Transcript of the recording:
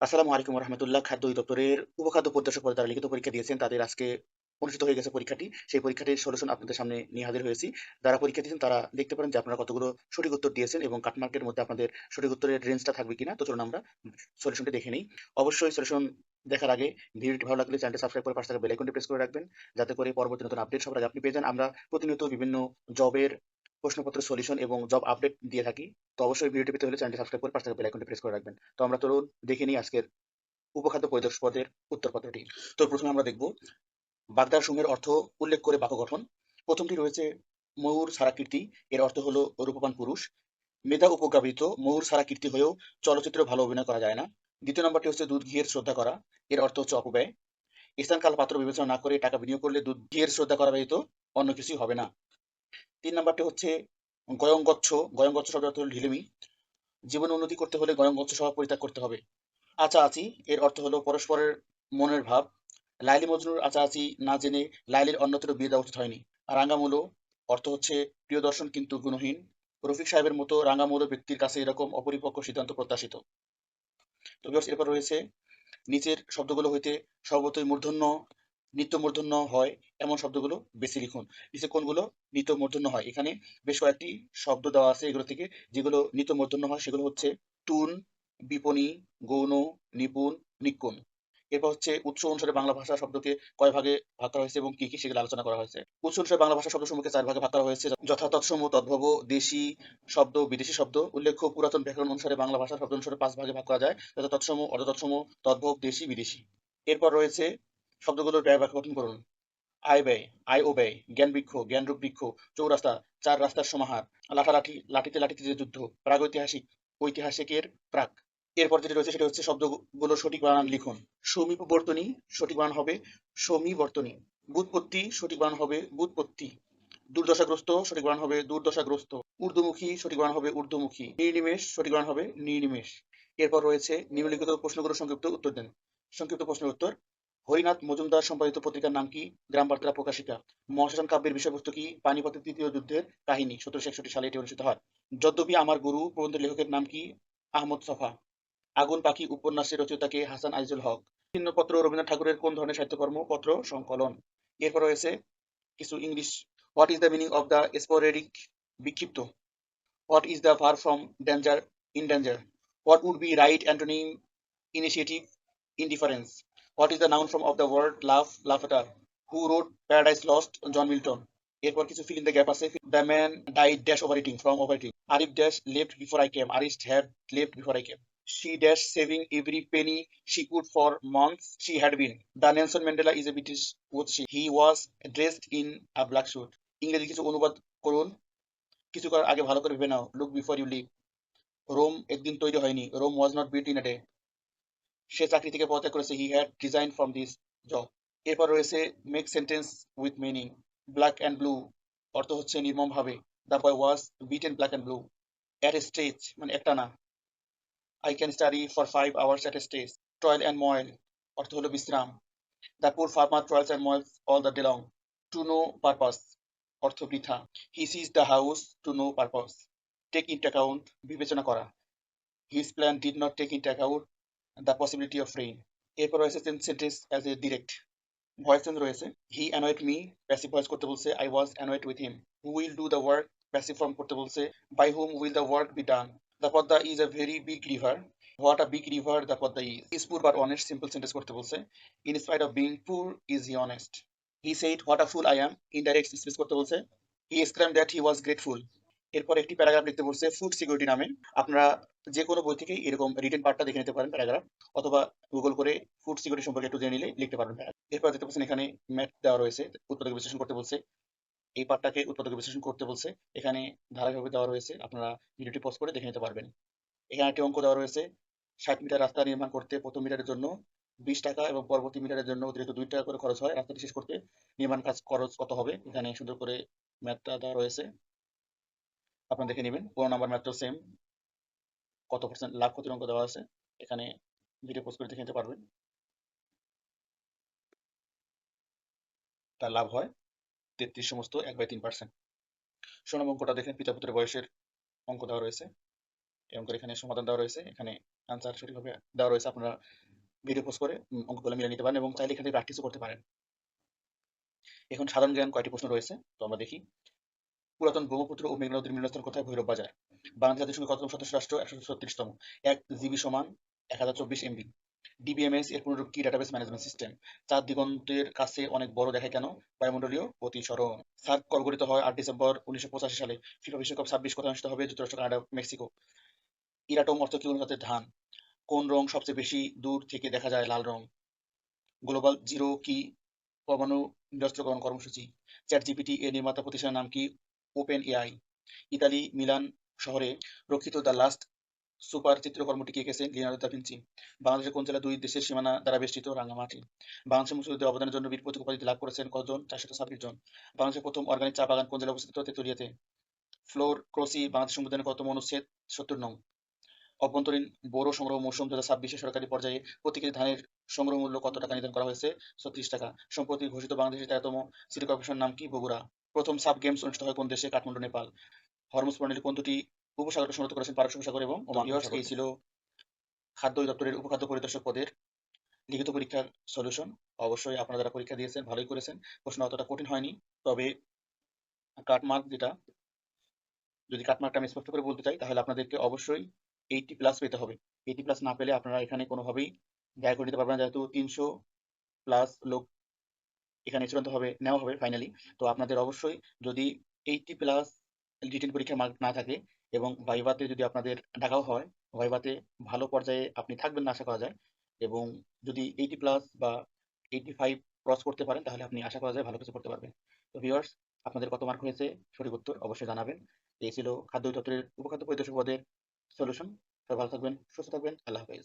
আসসালামু আলাইকুম রহমতুল্লাহ। খাদ্য অধিদপ্তরের উপখাদ্য পরিদর্শক পদে যারা লিখিত পরীক্ষা দিয়েছেন তাদের আজকে অনুষ্ঠিত হয়ে গেছে পরীক্ষাটি। সেই পরীক্ষাটির সলিউশন আপনাদের সামনে নিয়ে হাজির হয়েছি। যারা পরীক্ষা দিয়েছেন তারা দেখতে পারেন যে আপনারা কতগুলো সঠিক উত্তর দিয়েছেন এবং কাট মার্কের মধ্যে আপনাদের সঠিক উত্তরের রেঞ্জটা থাকবে কিনা। তো চলুন আমরা সলিউশনটি দেখে নিই। অবশ্যই সলিউশন দেখার আগে ভিডিওটি ভালো লাগলে চ্যানেলটি সাবস্ক্রাইব করে পাশে থাকা বেল আইকনটি প্রেস করে রাখবেন, যাতে করে পরবর্তী নতুন আপডেট সবার আগে আপনি পেয়ে যান। আমরা প্রতিনিয়ত বিভিন্ন জবের প্রশ্নপত্রের সলিউশন এবং জব আপডেট দিয়ে থাকি। তো অবশ্যই ভিডিওটি পেতে হলে চ্যানেলটি সাবস্ক্রাইব করে পাশে থাকা বেল আইকনটি প্রেস করে রাখবেন। তো আমরা চলুন দেখে নিই আজকের উপখাদ্য পরিদর্শক পদের উত্তরপত্রটি। তো প্রথমে আমরা দেখব বাগদার সুমের অর্থ উল্লেখ করে বাক্য গঠন। প্রথমটি রয়েছে ময়ূর ছাড়া কীর্তি, এর অর্থ হলো রূপবান পুরুষ। মেধা উপজ্ঞাপিত, ময়ূর ছাড়া কীর্তি হয়েও চলচ্চিত্রে ভালো অভিনয় করা যায় না। দ্বিতীয় নম্বরটি হচ্ছে দুধ ঘিয়ের শ্রদ্ধা করা, এর অর্থ হচ্ছে অপব্যয়। স্থান কাল পাত্র বিবেচনা না করে টাকা বিনিয়োগ করলে দুধ ঘিয়ের শ্রদ্ধা করা ব্যতীত অন্য কিছুই হবে না। তিন নম্বরটি হচ্ছে গয়ঙ্গচ্ছ। গয়ঙ্গচ্ছ শব্দের অর্থ হলো ঢিলেমি। জীবনে উন্নতি করতে হলে গয়ঙ্গচ্ছ স্বভাব পরিত্যাগ করতে হবে। আচাআচি এর অর্থ হলো পরস্পরের মনের ভাব। লাইলি মজনুর আচাআচি না জেনে লাইলির অন্যত্র বিয়ে দেওয়া উচিত হয়নি। রাঙামূলো অর্থ হচ্ছে প্রিয় দর্শন কিন্তু গুণহীন। রফিক সাহেবের মতো রাঙামূলো ব্যক্তির কাছে এরকম অপরিপক্ক সিদ্ধান্ত প্রত্যাশিত। তো ভিউয়ার্স, এরপর রয়েছে নিচের শব্দগুলো হইতে সর্বতই মূর্ধন্য নিত্য মূর্ধন্য হয় এমন শব্দগুলো বেশি লিখুন। নিচে কোনগুলো নিত্য মূর্ধন্য হয়? এখানে বেশ কয়েকটি শব্দ দেওয়া আছে, এগুলো থেকে যেগুলো নিত্য মূর্ধন্য হয় সেগুলো হচ্ছে টুন, বিপণী, গৌণ, নিপুণ, নিকুণ। এরপর হচ্ছে উৎস অনুসারে বাংলা ভাষা শব্দকে কয় ভাগে ভাগ করা হয়েছে এবং কি কি সেগুলো আলোচনা করা হয়েছে। উৎস অনুসারে বাংলা ভাষা শব্দসমূহকে ৪ ভাগে ভাগ করা হয়েছে, যথা তৎসম, তদ্ভব, দেশি শব্দ, বিদেশি শব্দ। উল্লেখ্য পুরাতন ব্যাকরণ অনুসারে বাংলা ভাষা শব্দ অনুসারে ৫ ভাগে ভাগ করা যায়, যথা তৎসম, অর্ধতৎসম, তদ্ভব, দেশি, বিদেশি। এরপর রয়েছে শব্দগুলোর ব্যয় ব্যাখ্যা গঠন করুন। আয় ব্যয়, আয় ও ব্যয়, জ্ঞান বৃক্ষ, জ্ঞানরূপ বৃক্ষ, চৌরাস্তা, ৪ রাস্তার সমাহার, লাঠালাঠি, লাঠিতে লাঠিতে যে যুদ্ধ, প্রাগৈতিহাসিক, ঐতিহাসিকের প্রাক। এরপর যেটা রয়েছে সেটা হচ্ছে শব্দগুলোর সঠিক বানান লিখুন। সমীপবর্তনী সঠিক বানান হবে সমীবর্তনী। ব্যুৎপত্তি সঠিক বানান হবে ব্যুৎপত্তি। দুর্দশাগ্রস্ত সঠিক বানান হবে দুর্দশাগ্রস্ত। ঊর্ধ্বমুখী সঠিক বানান হবে ঊর্ধ্বমুখী। নির্নিমেষ সঠিক বানান হবে নির্নিমেষ। এরপর রয়েছে নিম্নলিখিত প্রশ্নগুলোর সংক্ষিপ্ত উত্তর দেন। সংক্ষিপ্ত প্রশ্নের উত্তর: হরিনাথ মজুমদার সম্পাদিত পত্রিকার নাম কি? গ্রামবার্তা প্রকাশিকা। মহাশ্মশান কাব্যের বিষয়বস্তু কি? পানিপথের তৃতীয় যুদ্ধের কাহিনী। ১৭৬১ সালে এটি অনুষ্ঠিত হয়। যদ্যপি আমার গুরু প্রবন্ধের লেখকের নাম কি? আহমদ ছফা। আগুন পাখি উপন্যাসের রচয়িতা কে? হাসান আজিজুল হক। চিহ্নপত্র রবীন্দ্রনাথ ঠাকুরের কোন ধরনের সাহিত্যকর্ম? পত্র সংকলন। এরপর রয়েছে কিছু English. What is the meaning of the sporadic? বিক্ষিপ্ত। What is the far from danger? In danger. What would be right antonym? Initiative, indifference. What is the noun form of the word laugh? Laughter. Who wrote Paradise Lost? John Milton. এরপর কিছু fill in the gap আছে। The man died dash over eating from over eating. Arif dash left before I came. আরিস্ট had left before I came. She dash saving every penny she could for months she had been. The Nelson Mandela is a British was she. He was dressed in a black suit. ইংরেজি কিছু অনুবাদ করুন। কিছু করার আগে ভালো করে ভেবে নাও। Look before you leap. Rome একদিন তৈরি হয়নি। Rome was not built in a day. সে চাকরি থেকে পদত্যাগ করেছে। He had resign from this job. এরপর রয়েছে make sentence with meaning. Black and blue অর্থ হচ্ছে নির্মম ভাবে। The boy was beaten black and blue. At a stage মানে একটা না। I can study for 5 hours at a stage. Toil and moil অর্থ হলো বিশ্রাম। The poor farmer toils and moils all the day long. To no purpose অর্থ বৃথা। He sees the house to no purpose. Take into account বিবেচনা করা। His plan did not take into account the possibility of rain. এরপর রয়েছে sentence as a direct. Voice change রয়েছে। He annoyed me, passive voice করতে বলছে I was annoyed with him. Who will do the work, passive form করতে বলছে by whom will the work be done. The Padma is a very big river. What a big river the Padma is poor but honest, simple sentence করতে বলছে in spite of being poor is he honest. He said what a fool I am, indirect speech করতে বলছে he exclaimed that he was grateful. এরপর একটি paragraph লিখতে বলছে food security নামে। আপনারা যে কোনো বই থেকে এরকম রিটেন পার্টটা দেখে নিতে পারেন প্যারাগ্রাফ, অথবা গুগল করে ফুড সিকিউরিটি সম্পর্কে একটু জেনে নিলে লিখতে পারবেন প্যারাগ্রাফ। এরপর দেখতে পাচ্ছেন এখানে ম্যাথ দেওয়া রয়েছে, উৎপাদক বিশ্লেষণ করতে বলছে। এই পার্টটাকে উৎপাদক বিশ্লেষণ করতে বলছে। এখানে ধারাবাহিকভাবে দেওয়া রয়েছে, আপনারা ভিডিওটি পজ করে দেখে নিতে পারবেন। এখানে একটি অঙ্ক দেওয়া রয়েছে। ৬০ মিটার রাস্তা নির্মাণ করতে প্রথম মিটারের জন্য ২০ টাকা এবং পরবর্তী মিটারের জন্য অতিরিক্ত ২ টাকা করে খরচ হয়। রাস্তাটি শেষ করতে নির্মাণ কাজ খরচ কত হবে? এখানে সুন্দর করে ম্যাথটা দেওয়া রয়েছে, আপনারা দেখে নেবেন। ১৫ নম্বর ম্যাথটাও সেম। কত পার্সেন্ট লাভ ক্ষতির অঙ্ক দেওয়া আছে, এখানে ভিডিও পোস্ট করে দেখে নিতে পারবেন। তার লাভ হয় ৩৩ সমস্ত ১/৩%। ১৬ নম্বর অঙ্কটা দেখেন, পিতা পুত্রের বয়সের অঙ্ক দেওয়া রয়েছে। এই অঙ্কের এখানে সমাধান দেওয়া রয়েছে। এখানে আনসার সঠিকভাবে দেওয়া রয়েছে। আপনারা ভিডিও পোস্ট করে অঙ্কগুলো মিলিয়ে নিতে পারেন এবং চাইলে এখান থেকে প্র্যাকটিসও করতে পারেন। এখন সাধারণ জ্ঞান কয়টি প্রশ্ন রয়েছে? তো আমরা দেখি। পুরাতন ব্রহ্মপুত্র ও মেঘনা নদীর মিলনস্থল কোথায়? ভৈরব বাজার। বাংলাদেশ জাতিসংঘের কততম সদস্য রাষ্ট্র? 136তম। 1 জিবি সমান 1024 এমবি। ডিবিএমএস এর পুনরূপ কি? Database management system. চাঁদ দিগন্তের কাছে অনেক বড় দেখায় কেন? বায়ুমণ্ডলীয় প্রতিসরণ। সার্ক কবে গঠিত হয়? 8 ডিসেম্বর 1985 সালে। ফিফা বিশ্বকাপ 26 কোথায় অনুষ্ঠিত হবে? যুক্তরাষ্ট্র, কানাডা, মেক্সিকো। ইরাটোম অর্থ কি? অনুপাতের ধান। কোন রং সবচেয়ে বেশি দূর থেকে দেখা যায়? লাল রং। গ্লোবাল জিরো কি? পরমাণু নিরস্ত্রীকরণ কর্মসূচি। চ্যাট জিপিটি এর নির্মাতা প্রতিষ্ঠানের নাম কি? Open AI. ইতালি মিলান শহরে রক্ষিত দ্য লাস্ট সুপার চিত্রকর্মটি কে এঁকেছেন? Leonardo da Vinci. বাংলাদেশের কোন জেলা দুই দেশের সীমানা দ্বারা বেষ্টিত? রাঙ্গামাটি। বাংলাদেশের মুক্তিযুদ্ধের অবদানের জন্য বীর প্রতীক উপাধি লাভ করেছেন কতজন? 426 জন। বাংলাদেশের প্রথম অর্গানিক চা বাগান কোন জেলায় অবস্থিত? তেঁতুলিয়াতে। ফ্লোর ক্রসি বাংলাদেশ সংবিধানের কতম অনুচ্ছেদ? 70 নং। অভ্যন্তরীণ বোরো সংগ্রহ মৌসুম 2026 এ সরকারি পর্যায়ে প্রতি কেজি ধানের সংগ্রহ মূল্য কত টাকা নির্ধারণ করা হয়েছে? 36 টাকা। সম্প্রতি ঘোষিত বাংলাদেশের 13তম সিটি কর্পোরেশনের নাম কি? বগুড়া। প্রথম সাব গেমস অনুষ্ঠিত হয় কোন দেশে? কাঠমান্ডু, নেপাল। হরমুজ প্রণালী কোন দুটি উপসাগরকে সংযুক্ত করেছেন? পারস্য উপসাগর এবং ওমান উপসাগর। এই ছিল খাদ্য অধিদপ্তরের উপখাদ্য পরিদর্শক পদের লিখিত পরীক্ষার সলিউশন। অবশ্যই আপনারা যারা পরীক্ষা দিয়েছেন ভালোই করেছেন। প্রশ্ন অতটা কঠিন হয়নি। তবে কাটমার্ক যেটা, যদি কাটমার্কটা আমি স্পষ্ট করে বলতে চাই তাহলে আপনাদেরকে অবশ্যই 80 প্লাস পেতে হবে। 80 প্লাস না পেলে আপনারা এখানে কোনোভাবেই ব্যয় করে নিতে পারবেন না, যেহেতু 300 প্লাস লোক এখানে চূড়ান্তভাবে নেওয়া হবে ফাইনালি। তো আপনাদের অবশ্যই যদি 80 প্লাস রিটেন পরীক্ষার মার্ক না থাকে এবং ভাইভাতে যদি আপনাদের ডাকাও হয়, ভাইভাতে ভালো পর্যায়ে আপনি থাকবেন না আশা করা যায়। এবং যদি 80 প্লাস বা 85 ক্রস করতে পারেন তাহলে আপনি আশা করা যায় ভালো কিছু করতে পারবেন। তো ভিউয়ার্স, আপনাদের কত মার্ক হয়েছে সঠিক উত্তর অবশ্যই জানাবেন। এই ছিল খাদ্য অধিদপ্তরের উপখাদ্য পরিদর্শক পদের সলিউশন। সবাই ভালো থাকবেন, সুস্থ থাকবেন। আল্লাহ হাফেজ।